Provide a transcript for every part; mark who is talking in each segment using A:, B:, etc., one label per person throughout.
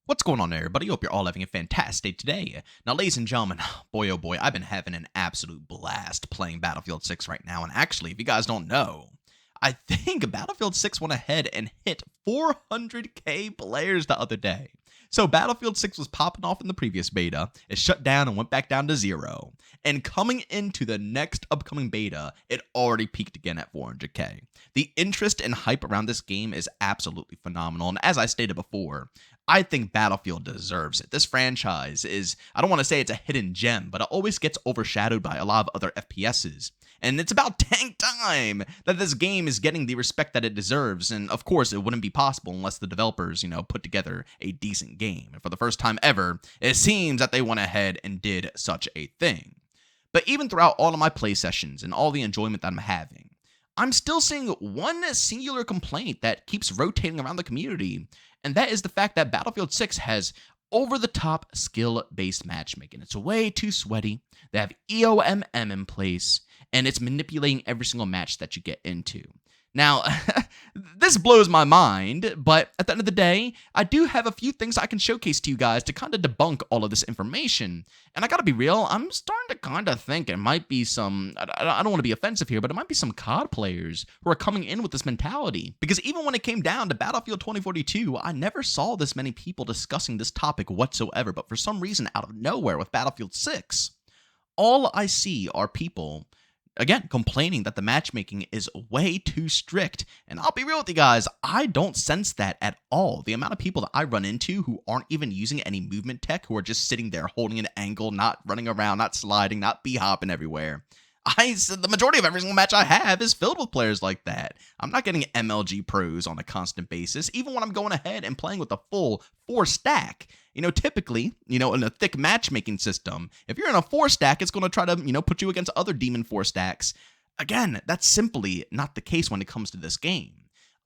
A: What's going on there, everybody? Hope you're all having a fantastic day today. Now, ladies and gentlemen, boy oh boy, I've been having an absolute blast playing Battlefield 6 right now. And actually, if you guys don't know, I think Battlefield 6 went ahead and hit 400k players the other day. So Battlefield 6 was popping off in the previous beta, it shut down and went back down to 0. And coming into the next upcoming beta, it already peaked again at 400k. The interest and hype around this game is absolutely phenomenal, and as I stated before, I think Battlefield deserves it. This franchise is, I don't want to say it's a hidden gem, but it always gets overshadowed by a lot of other FPSs. And it's about dang time that this game is getting the respect that it deserves. And of course, it wouldn't be possible unless the developers, put together a decent game. And for the first time ever, it seems that they went ahead and did such a thing. But even throughout all of my play sessions and all the enjoyment that I'm having, I'm still seeing one singular complaint that keeps rotating around the community, and that is the fact that Battlefield 6 has over-the-top skill-based matchmaking. It's way too sweaty. They have EOMM in place, and it's manipulating every single match that you get into. Now, this blows my mind, but at the end of the day, I do have a few things I can showcase to you guys to kind of debunk all of this information. And I gotta be real, I'm starting to kind of think it might be some, I don't want to be offensive here, but it might be some COD players who are coming in with this mentality. Because even when it came down to Battlefield 2042, I never saw this many people discussing this topic whatsoever. But for some reason, out of nowhere with Battlefield 6, all I see are people, again, complaining that the matchmaking is way too strict. And I'll be real with you guys, I don't sense that at all. The amount of people that I run into who aren't even using any movement tech, who are just sitting there holding an angle, not running around, not sliding, not b-hopping everywhere. The majority of every single match I have is filled with players like that. I'm not getting MLG pros on a constant basis, even when I'm going ahead and playing with a full 4-stack. Typically, in a thick matchmaking system, if you're in a 4-stack, it's going to try to, put you against other demon 4-stacks. Again, that's simply not the case when it comes to this game.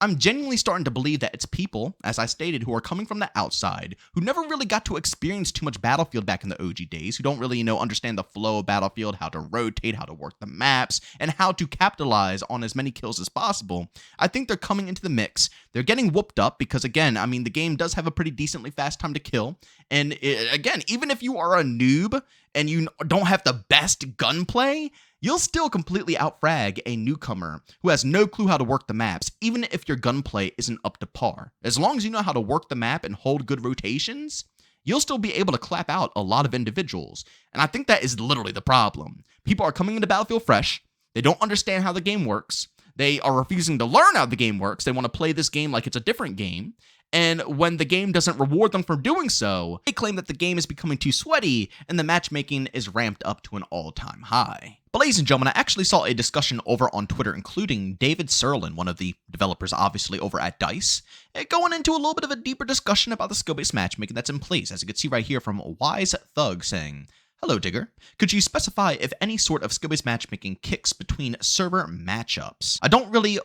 A: I'm genuinely starting to believe that it's people, as I stated, who are coming from the outside, who never really got to experience too much Battlefield back in the OG days, who don't really, understand the flow of Battlefield, how to rotate, how to work the maps, and how to capitalize on as many kills as possible. I think they're coming into the mix. They're getting whooped up because, again, the game does have a pretty decently fast time to kill. And again, even if you are a noob and you don't have the best gunplay, you'll still completely outfrag a newcomer who has no clue how to work the maps, even if your gunplay isn't up to par. As long as you know how to work the map and hold good rotations, you'll still be able to clap out a lot of individuals. And I think that is literally the problem. People are coming into Battlefield fresh. They don't understand how the game works. They are refusing to learn how the game works. They want to play this game like it's a different game. And when the game doesn't reward them for doing so, they claim that the game is becoming too sweaty and the matchmaking is ramped up to an all-time high. But ladies and gentlemen, I actually saw a discussion over on Twitter, including David Serlin, one of the developers obviously over at DICE, going into a little bit of a deeper discussion about the skill-based matchmaking that's in place, as you can see right here from Wise Thug saying, "Hello, Digger. Could you specify if any sort of skill-based matchmaking kicks between server matchups? I don't really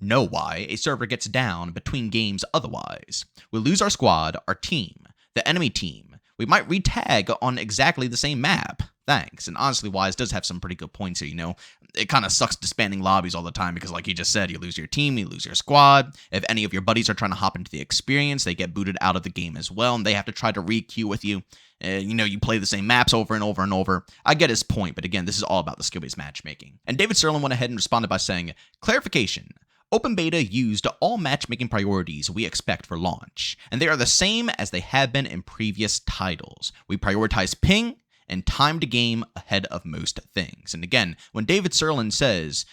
A: know why a server gets down between games otherwise. We lose our squad, our team, the enemy team. We might re-tag on exactly the same map. Thanks." And honestly, Wise does have some pretty good points here, It kind of sucks disbanding lobbies all the time because, like he just said, you lose your team, you lose your squad. If any of your buddies are trying to hop into the experience, they get booted out of the game as well, and they have to try to re-queue with you. You play the same maps over and over and over. I get his point, but again, this is all about the skill-based matchmaking. And David Serlin went ahead and responded by saying, "Clarification. Open Beta used all matchmaking priorities we expect for launch, and they are the same as they have been in previous titles. We prioritize ping and time to game ahead of most things." And again, when David Serlin says,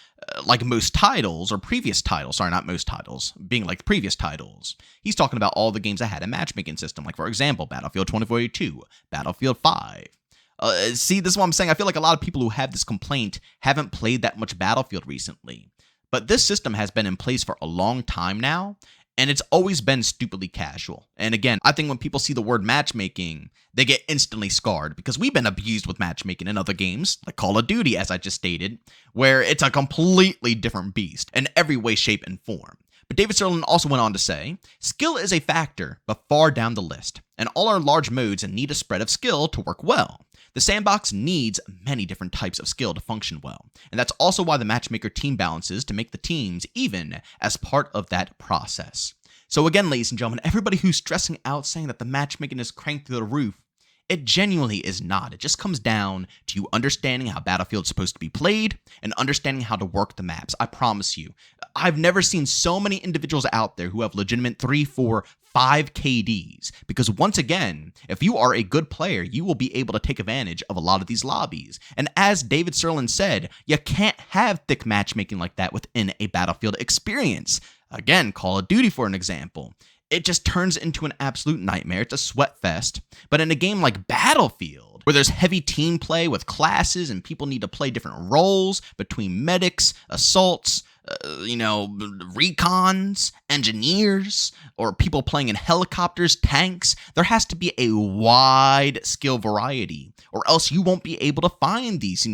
A: like most titles, or previous titles, sorry, not most titles, being like previous titles, he's talking about all the games that had a matchmaking system, like, for example, Battlefield 2042, Battlefield 5. See, this is what I'm saying. I feel like a lot of people who have this complaint haven't played that much Battlefield recently. But this system has been in place for a long time now, and it's always been stupidly casual. And again, I think when people see the word matchmaking, they get instantly scarred because we've been abused with matchmaking in other games, like Call of Duty, as I just stated, where it's a completely different beast in every way, shape, and form. But David Serlin also went on to say, "Skill is a factor, but far down the list, and all our large modes need a spread of skill to work well. The sandbox needs many different types of skill to function well, and that's also why the matchmaker team balances to make the teams even as part of that process. So again, ladies and gentlemen, everybody who's stressing out saying that the matchmaking is cranked through the roof, it genuinely is not. It just comes down to you understanding how Battlefield's supposed to be played and understanding how to work the maps. I promise you. I've never seen so many individuals out there who have legitimate 3, 4, 5 KDs. Because once again, if you are a good player, you will be able to take advantage of a lot of these lobbies. And as David Serlin said, you can't have thick matchmaking like that within a Battlefield experience. Again, Call of Duty for an example. It just turns into an absolute nightmare. It's a sweat fest. But in a game like Battlefield, where there's heavy team play with classes and people need to play different roles between medics, assaults, recons, engineers, or people playing in helicopters, tanks, there has to be a wide skill variety, or else you won't be able to find these,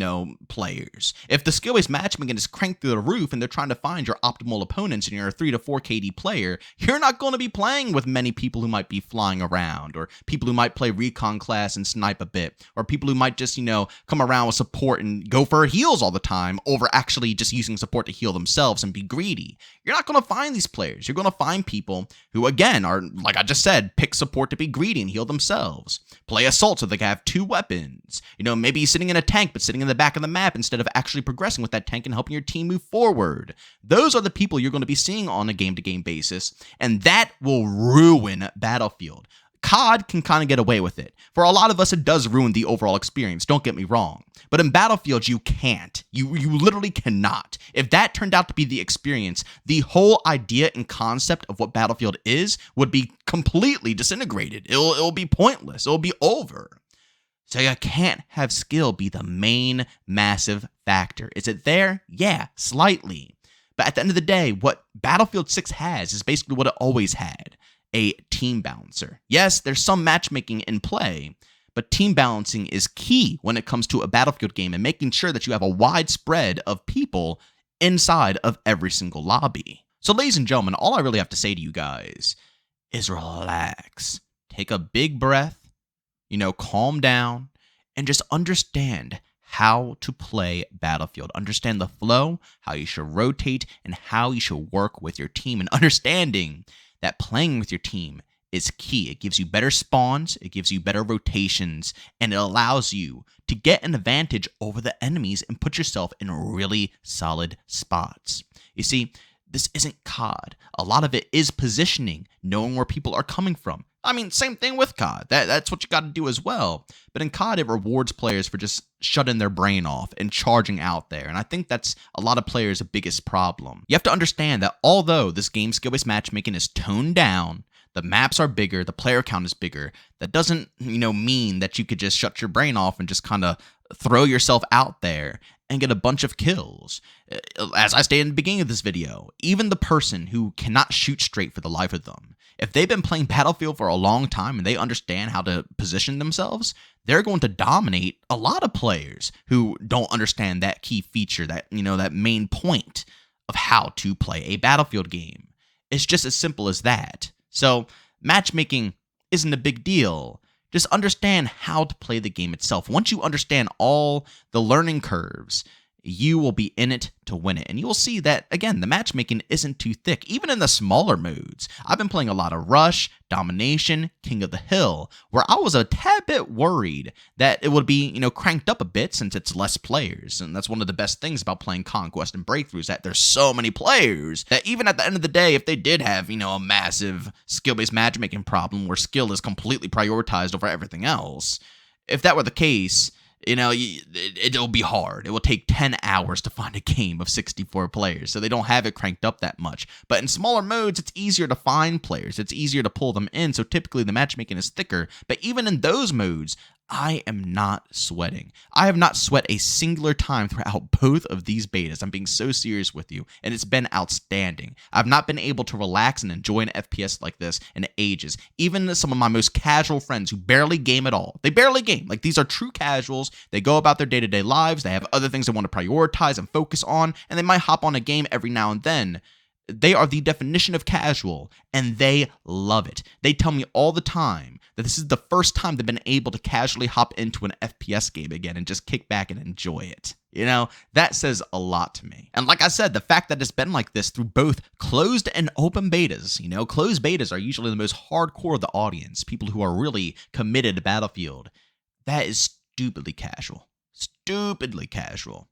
A: players. If the skill-based matchmaking is cranked through the roof and they're trying to find your optimal opponents and you're a 3 to 4 KD player, you're not going to be playing with many people who might be flying around, or people who might play recon class and snipe a bit, or people who might just, come around with support and go for heals all the time over actually just using support to heal themselves and be greedy. You're not going to find these players. You're going to find people who, again, are, like I just said, pick support to be greedy and heal themselves. Play assault so they can have 2 weapons. Maybe sitting in a tank, but sitting in the back of the map instead of actually progressing with that tank and helping your team move forward. Those are the people you're going to be seeing on a game-to-game basis, and that will ruin Battlefield. COD can kind of get away with it. For a lot of us, it does ruin the overall experience, don't get me wrong. But in Battlefield, you can't. You literally cannot. If that turned out to be the experience, the whole idea and concept of what Battlefield is would be completely disintegrated. It'll be pointless. It'll be over. So you can't have skill be the main massive factor. Is it there? Yeah, slightly. But at the end of the day, what Battlefield 6 has is basically what it always had. A team balancer. Yes, there's some matchmaking in play, but team balancing is key when it comes to a Battlefield game and making sure that you have a wide spread of people inside of every single lobby. So ladies and gentlemen, all I really have to say to you guys is relax. Take a big breath, calm down, and just understand how to play Battlefield. Understand the flow, how you should rotate, and how you should work with your team, and understanding that playing with your team is key. It gives you better spawns, it gives you better rotations, and it allows you to get an advantage over the enemies and put yourself in really solid spots. You see, this isn't COD. A lot of it is positioning, knowing where people are coming from. I mean, same thing with COD. That's what you got to do as well. But in COD, it rewards players for just shutting their brain off and charging out there. And I think that's a lot of players' biggest problem. You have to understand that although this game's skill-based matchmaking is toned down, the maps are bigger, the player count is bigger, that doesn't, mean that you could just shut your brain off and just kind of throw yourself out there and get a bunch of kills. As I stated in the beginning of this video, even the person who cannot shoot straight for the life of them, if they've been playing Battlefield for a long time and they understand how to position themselves, they're going to dominate a lot of players who don't understand that key feature, that, that main point of how to play a Battlefield game. It's just as simple as that. So matchmaking isn't a big deal. Just understand how to play the game itself. Once you understand all the learning curves, you will be in it to win it. And you will see that, again, the matchmaking isn't too thick, even in the smaller modes. I've been playing a lot of Rush, Domination, King of the Hill, where I was a tad bit worried that it would be, cranked up a bit since it's less players. And that's one of the best things about playing Conquest and Breakthroughs, that there's so many players that even at the end of the day, if they did have, a massive skill-based matchmaking problem where skill is completely prioritized over everything else, if that were the case, it'll be hard. It will take 10 hours to find a game of 64 players, so they don't have it cranked up that much. But in smaller modes, it's easier to find players. It's easier to pull them in, so typically the matchmaking is thicker. But even in those modes, I am not sweating. I have not sweat a singular time throughout both of these betas. I'm being so serious with you, and it's been outstanding. I've not been able to relax and enjoy an FPS like this in ages. Even some of my most casual friends who barely game at all. They barely game. Like, these are true casuals. They go about their day-to-day lives. They have other things they want to prioritize and focus on, and they might hop on a game every now and then. They are the definition of casual, and they love it. They tell me all the time that this is the first time they've been able to casually hop into an FPS game again and just kick back and enjoy it. You know, that says a lot to me. And like I said, the fact that it's been like this through both closed and open betas, you know, closed betas are usually the most hardcore of the audience, people who are really committed to Battlefield. That is stupidly casual. Stupidly casual.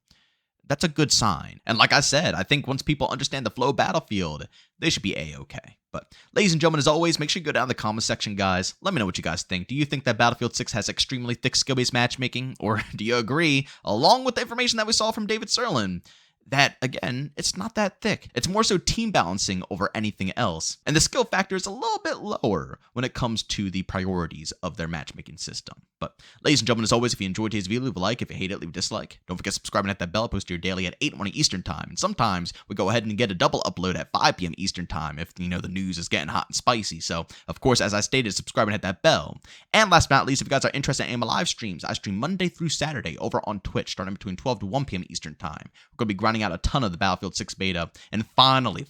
A: That's a good sign. And like I said, I think once people understand the flow of Battlefield, they should be A-okay. But ladies and gentlemen, as always, make sure you go down in the comment section, guys. Let me know what you guys think. Do you think that Battlefield 6 has extremely thick skill-based matchmaking? Or do you agree, along with the information that we saw from David Serlin, that, again, it's not that thick. It's more so team balancing over anything else. And the skill factor is a little bit lower when it comes to the priorities of their matchmaking system. But, ladies and gentlemen, as always, if you enjoyed today's video, leave a like. If you hate it, leave a dislike. Don't forget to subscribe and hit that bell. I post your daily at 8 morning Eastern Time. And sometimes we go ahead and get a double upload at 5 p.m. Eastern Time if, you know, the news is getting hot and spicy. So, of course, as I stated, subscribe and hit that bell. And last but not least, if you guys are interested in my live streams, I stream Monday through Saturday over on Twitch, starting between 12 to 1 p.m. Eastern Time. We're going to be grinding out a ton of the Battlefield 6 beta. And finally,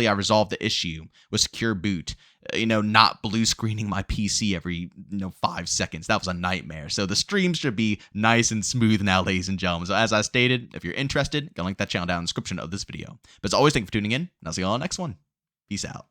A: I resolved the issue with secure boot. You know, not blue screening my PC every, 5 seconds. That was a nightmare. So the streams should be nice and smooth now, ladies and gentlemen. So as I stated, if you're interested, go link that channel down in the description of this video. But as always, thank you for tuning in, and I'll see you all in the next one. Peace out.